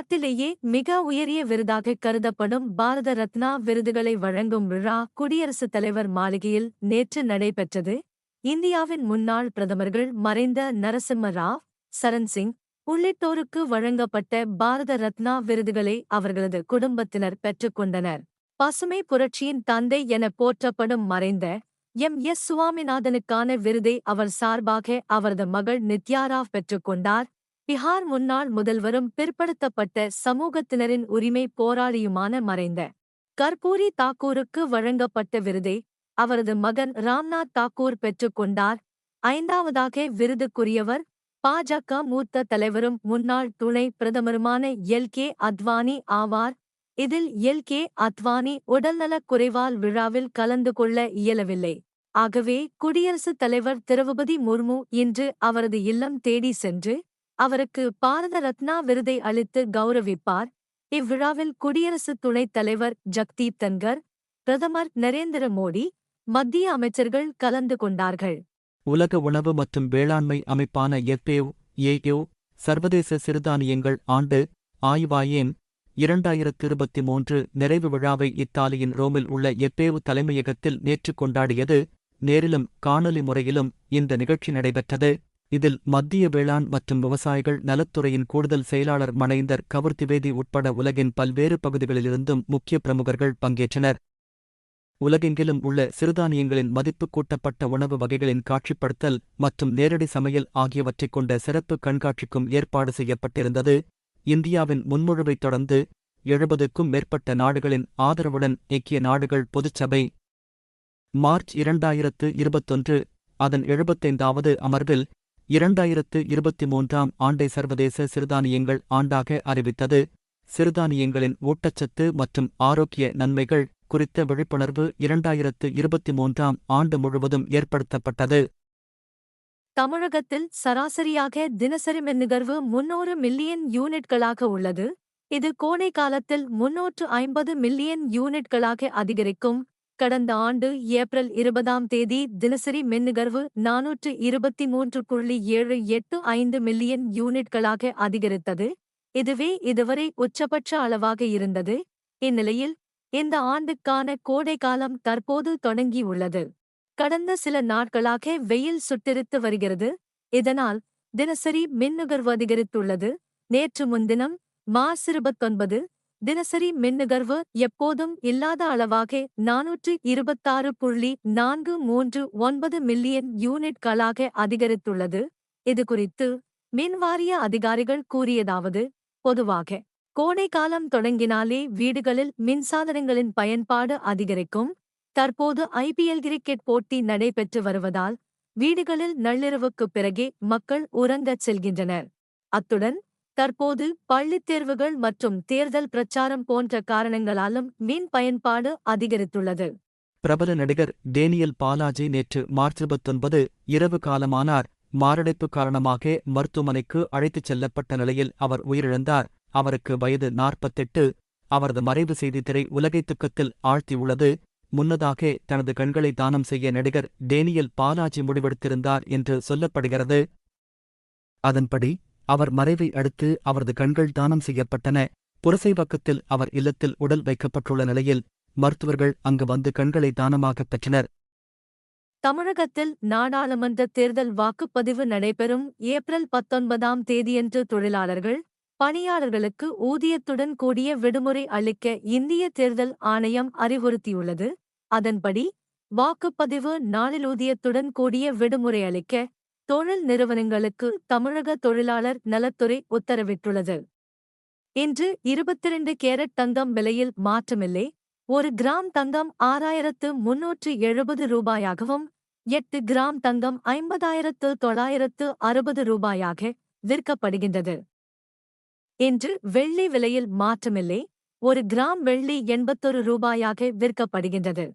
நாட்டிலேயே மிக உயரிய விருதாக கருதப்படும் பாரத ரத்னா விருதுகளை வழங்கும் விழா குடியரசுத் தலைவர் மாளிகையில் நேற்று நடைபெற்றது. இந்தியாவின் முன்னாள் பிரதமர்கள் மறைந்த நரசிம்ம ராவ், சரண் சிங் உள்ளிட்டோருக்கு வழங்கப்பட்ட பாரத ரத்னா விருதுகளை அவர்களது குடும்பத்தினர் பெற்றுக்கொண்டனர். பசுமை புரட்சியின் தந்தை என போற்றப்படும் மறைந்த எம். சுவாமிநாதனுக்கான விருதை அவர் சார்பாக அவரது மகள் நித்யா ராவ் பெற்றுக்கொண்டார். பிஹார் முன்னாள் முதல்வரும் பிற்படுத்தப்பட்ட சமூகத்தினரின் உரிமை போராளியுமான மறைந்த கர்பூரி தாக்கூருக்கு வழங்கப்பட்ட விருதை அவரது மகன் ராம்நாத் தாக்கூர் பெற்றுக்கொண்டார். ஐந்தாவதாக விருதுக்குரியவர் பாஜக மூத்த தலைவரும் முன்னாள் துணை பிரதமருமான எல். அத்வானி ஆவார். இதில் எல். அத்வானி உடல்நலக் குறைவால் விழாவில் கலந்து கொள்ள இயலவில்லை. ஆகவே குடியரசுத் தலைவர் திரௌபதி முர்மு இன்று அவரது இல்லம் தேடி சென்று அவருக்கு பாரத ரத்னா விருதை அளித்து கௌரவிப்பார். இவ்விழாவில் குடியரசு துணைத் தலைவர் ஜக்தீப் தன்கர், பிரதமர் நரேந்திர மோடி, மத்திய அமைச்சர்கள் கலந்து கொண்டார்கள். உலக உணவு மற்றும் வேளாண்மை அமைப்பான FAO சர்வதேச சிறுதானியங்கள் ஆண்டு ஆய்வாயேன் 2023 நிறைவு விழாவை இத்தாலியின் ரோமில் உள்ள FAO தலைமையகத்தில் நேற்று கொண்டாடியது. நேரிலும் காணொலி முறையிலும் இந்த நிகழ்ச்சி நடைபெற்றது. இதில் மத்திய வேளாண் மற்றும் விவசாயிகள் நலத்துறையின் கூடுதல் செயலாளர் மனைந்தர் கவுர் திவேதி உட்பட உலகின் பல்வேறு பகுதிகளிலிருந்தும் முக்கிய பிரமுகர்கள் பங்கேற்றனர். உலகெங்கிலும் உள்ள சிறுதானியங்களின் மதிப்பு கூட்டப்பட்ட உணவு வகைகளின் காட்சிப்படுத்தல் மற்றும் நேரடி சமையல் ஆகியவற்றைக் கொண்ட சிறப்பு கண்காட்சிக்கும் ஏற்பாடு செய்யப்பட்டிருந்தது. இந்தியாவின் முன்மொழிவைத் தொடர்ந்து 70க்கும் மேற்பட்ட நாடுகளின் ஆதரவுடன் ஐக்கிய நாடுகள் பொதுச்சபை மார்ச் 2021 அதன் 75வது அமர்வில் 2023ஆம் ஆண்டை சர்வதேச சிறுதானியங்கள் ஆண்டாக அறிவித்தது. சிறுதானியங்களின் ஊட்டச்சத்து மற்றும் ஆரோக்கிய நன்மைகள் குறித்த விழிப்புணர்வு 2023ஆம் ஆண்டு முழுவதும் ஏற்படுத்தப்பட்டது. தமிழகத்தில் சராசரியாக தினசரி மின்நுகர்வு 300 மில்லியன் யூனிட்களாக உள்ளது. இது கோடை காலத்தில் 350 மில்லியன் யூனிட்களாக அதிகரிக்கும். கடந்த ஆண்டு ஏப்ரல் 20ஆம் தேதி தினசரி மின்நுகர்வு 423.785 மில்லியன் யூனிட்களாக அதிகரித்தது. இதுவே இதுவரை உச்சபட்ச அளவாக இருந்தது. இந்நிலையில் இந்த ஆண்டுக்கான கோடைக்காலம் தற்போது தொடங்கியுள்ளது. கடந்த சில நாட்களாக வெயில் சுட்டெரித்து வருகிறது. இதனால் தினசரி மின்நுகர்வு அதிகரித்துள்ளது. நேற்று முன்தினம் மார்ச் 29 தினசரி மின்நுகர்வு எப்போதும் இல்லாத அளவாக 426.439 மில்லியன் யூனிட்களாக அதிகரித்துள்ளது. இதுகுறித்து மின்வாரிய அதிகாரிகள் கூறியதாவது: பொதுவாக கோடைக்காலம் தொடங்கினாலே வீடுகளில் மின்சாதனங்களின் பயன்பாடு அதிகரிக்கும். தற்போது IPL கிரிக்கெட் போட்டி நடைபெற்று வருவதால் வீடுகளில் நள்ளிரவுக்குப் பிறகே மக்கள் உறங்கச் செல்கின்றனர். அத்துடன் தற்போது பள்ளித் தேர்வுகள் மற்றும் தேர்தல் பிரச்சாரம் போன்ற காரணங்களாலும் மின் பயன்பாடு அதிகரித்துள்ளது. பிரபல நடிகர் டேனியல் பாலாஜி நேற்று மார்ச் 29 இரவு காலமானார். மாரடைப்பு காரணமாக மருத்துவமனைக்கு அழைத்துச் செல்லப்பட்ட நிலையில் அவர் உயிரிழந்தார். அவருக்கு வயது 48. அவரது மறைவு செய்தி திரை உலகை துக்கத்தில் ஆழ்த்தியுள்ளது. முன்னதாக தனது கண்களை தானம் செய்ய நடிகர் டேனியல் பாலாஜி முடிவெடுத்திருந்தார் என்று சொல்லப்படுகிறது. அதன்படி அவர் மறைவை அடுத்து அவரது கண்கள் தானம் செய்யப்பட்டன. புரசைவாக்கத்தில் அவர் இல்லத்தில் உடல் வைக்கப்பட்டுள்ள நிலையில் மருத்துவர்கள் அங்கு வந்து கண்களை தானமாகப் பெற்றனர். தமிழகத்தில் நாடாளுமன்ற தேர்தல் வாக்குப்பதிவு நடைபெறும் ஏப்ரல் 19ஆம் தேதியன்று தொழிலாளர்கள், பணியாளர்களுக்கு ஊதியத்துடன் கூடிய விடுமுறை அளிக்க இந்திய தேர்தல் ஆணையம் அறிவுறுத்தியுள்ளது. அதன்படி வாக்குப்பதிவு நாளில் ஊதியத்துடன் கூடிய விடுமுறை அளிக்க தொழில் நிறுவனங்களுக்கு தமிழக தொழிலாளர் நலத்துறை உத்தரவிட்டுள்ளது. இன்று 22 கேரட் தங்கம் விலையில் மாற்றமில்லை. 1 கிராம் தங்கம் 6370 ரூபாயாகவும் 8 கிராம் தங்கம் 50,960 ரூபாயாக விற்கப்படுகின்றது. இன்று வெள்ளி விலையில் மாற்றமில்லை. 1 கிராம் வெள்ளி 81 ரூபாயாக விற்கப்படுகின்றது.